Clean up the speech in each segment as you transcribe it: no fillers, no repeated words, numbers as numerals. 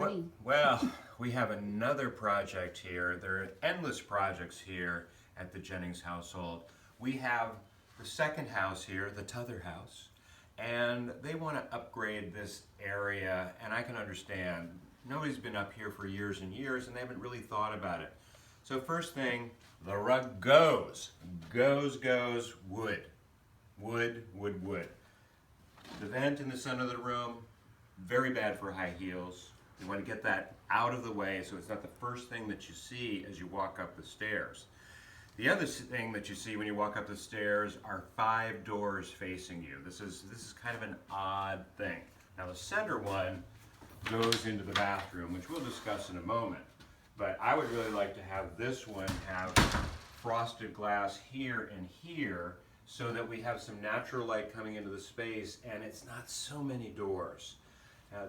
morning. Well, we have another project here. There are endless projects here at the Jennings household. We have the second house here, the T'other house, and they want to upgrade this area, and I can understand. Nobody's been up here for years and years, and they haven't really thought about it. So first thing, the rug goes, wood. Wood, wood, wood. The vent in the center of the room, very bad for high heels. You want to get that out of the way so it's not the first thing that you see as you walk up the stairs. The other thing that you see when you walk up the stairs are 5 doors facing you. This is kind of an odd thing. Now the center one goes into the bathroom, which we'll discuss in a moment. But I would really like to have this one have frosted glass here and here so that we have some natural light coming into the space and it's not so many doors.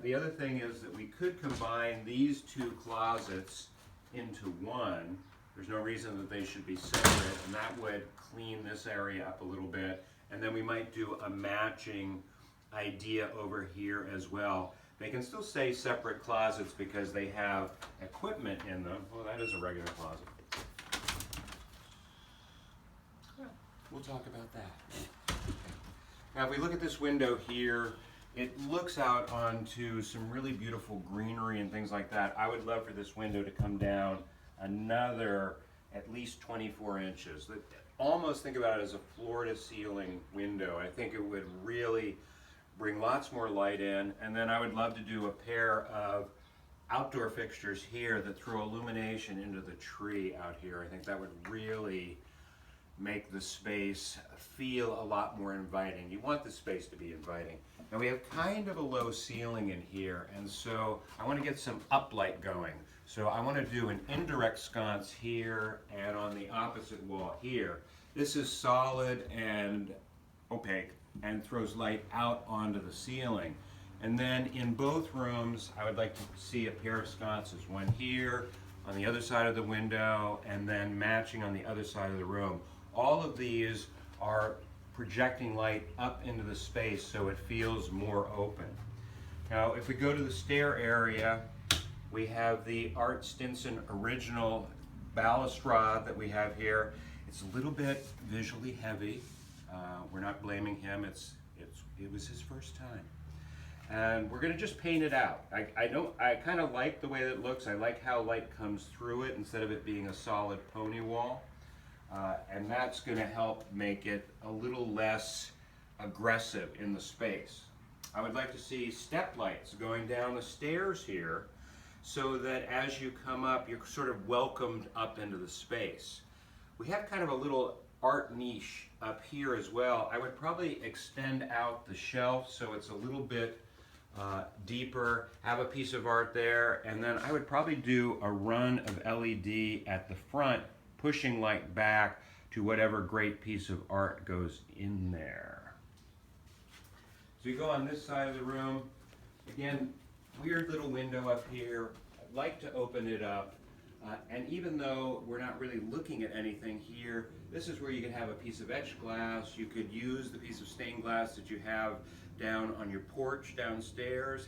The other thing is that we could combine these 2 closets into one. There's no reason that they should be separate, and that would clean this area up a little bit. And then we might do a matching idea over here as well. They can still stay separate closets because they have equipment in them. Well, that is a regular closet. We'll talk about that. Now, if we look at this window here, it looks out onto some really beautiful greenery and things like that. I would love for this window to come down another at least 24 inches. Almost think about it as a floor-to-ceiling window. I think it would really bring lots more light in. And then I would love to do a pair of outdoor fixtures here that throw illumination into the tree out here. I think that would really make the space feel a lot more inviting. You want the space to be inviting. Now we have kind of a low ceiling in here, and so I want to get some uplight going. So I want to do an indirect sconce here and on the opposite wall here. This is solid and opaque and throws light out onto the ceiling. And then in both rooms, I would like to see a pair of sconces, one here on the other side of the window and then matching on the other side of the room. All of these are projecting light up into the space so it feels more open. Now, if we go to the stair area, we have the Art Stinson original balustrade that we have here. It's a little bit visually heavy. We're not blaming him. It was his first time. And we're going to just paint it out. I kind of like the way that it looks. I like how light comes through it instead of it being a solid pony wall. And that's going to help make it a little less aggressive in the space. I would like to see step lights going down the stairs here so that as you come up, you're sort of welcomed up into the space. We have kind of a little art niche up here as well. I would probably extend out the shelf so it's a little bit deeper, have a piece of art there, and then I would probably do a run of LED at the front, pushing light back to whatever great piece of art goes in there. So you go on this side of the room, again, weird little window up here. I'd like to open it up, and even though we're not really looking at anything here, this is where you can have a piece of etched glass. You could use the piece of stained glass that you have down on your porch downstairs.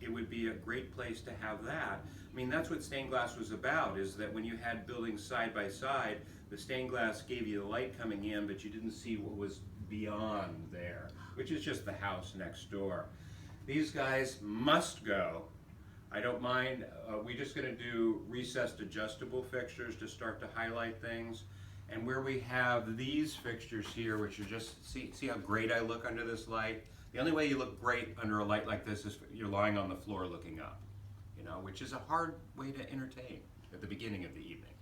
It would be a great place to have that. I mean, that's what stained glass was about, is that when you had buildings side by side, the stained glass gave you the light coming in, but you didn't see what was beyond there, which is just the house next door. These guys must go. I don't mind. We're just going to do recessed adjustable fixtures to start to highlight things. And where we have these fixtures here, which are just, see how great I look under this light? The only way you look great under a light like this is you're lying on the floor looking up, which is a hard way to entertain at the beginning of the evening.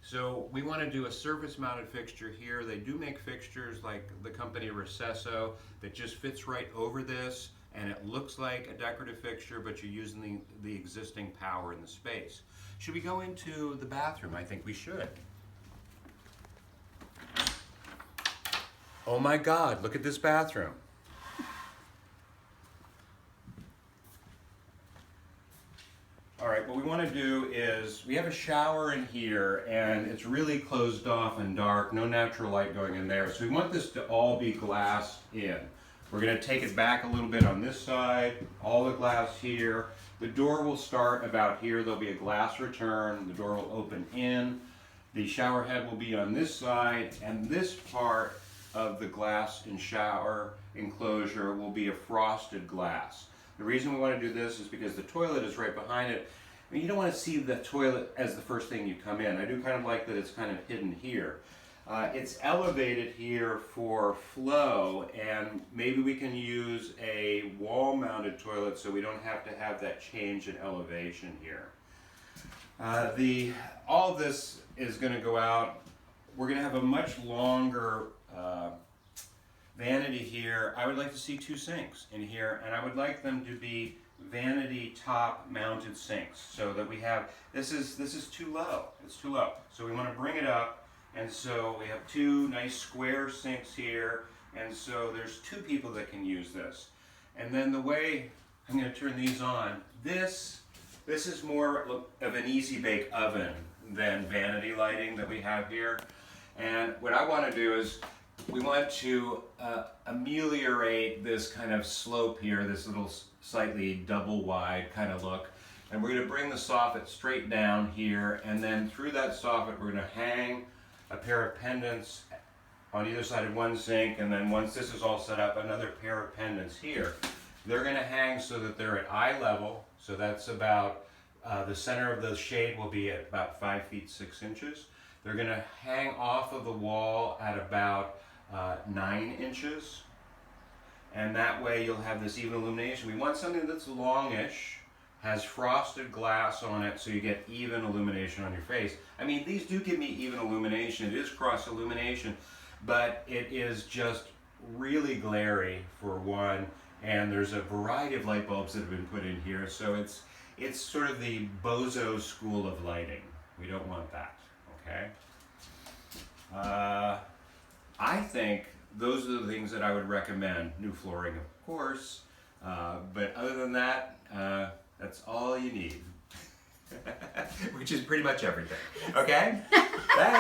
So we want to do a surface-mounted fixture here. They do make fixtures like the company Recesso that just fits right over this, and it looks like a decorative fixture, but you're using the existing power in the space. Should we go into the bathroom? I think we should. Oh my God, look at this bathroom. All right, what we want to do is, we have a shower in here and it's really closed off and dark, no natural light going in there. So we want this to all be glassed in. We're going to take it back a little bit on this side, all the glass here, The door will start about here. There'll be a glass return. The door will open in. The shower head will be on this side, and this part of the glass and shower enclosure will be a frosted glass. The reason we want to do this is because the toilet is right behind it. I mean, you don't want to see the toilet as the first thing you come in. I do kind of like that it's kind of hidden here. It's elevated here for flow, and maybe we can use a wall-mounted toilet so we don't have to have that change in elevation here. All of this is going to go out. We're going to have a much longer vanity here. I would like to see 2 sinks in here, and I would like them to be vanity top mounted sinks so that we have, this is too low. It's too low. So we want to bring it up, and so we have 2 nice square sinks here, and so there's 2 people that can use this. And then the way I'm going to turn these on, this is more of an easy bake oven than vanity lighting that we have here. And what I want to do is we want to ameliorate this kind of slope here, this little slightly double wide kind of look. And we're going to bring the soffit straight down here, and then through that soffit we're going to hang a pair of pendants on either side of one sink, and then once this is all set up, another pair of pendants here. They're going to hang so that they're at eye level, so that's about, the center of the shade will be at about 5 feet 6 inches. They're going to hang off of the wall at about 9 inches, and that way you'll have this even illumination. We want something that's longish, has frosted glass on it, so you get even illumination on your face. I mean, these do give me even illumination. It is cross illumination, but it is just really glary for one, and there's a variety of light bulbs that have been put in here, so it's sort of the bozo school of lighting. We don't want that, okay? I think those are the things that I would recommend. New flooring, of course, but other than that, that's all you need. Which is pretty much everything, okay? Thanks.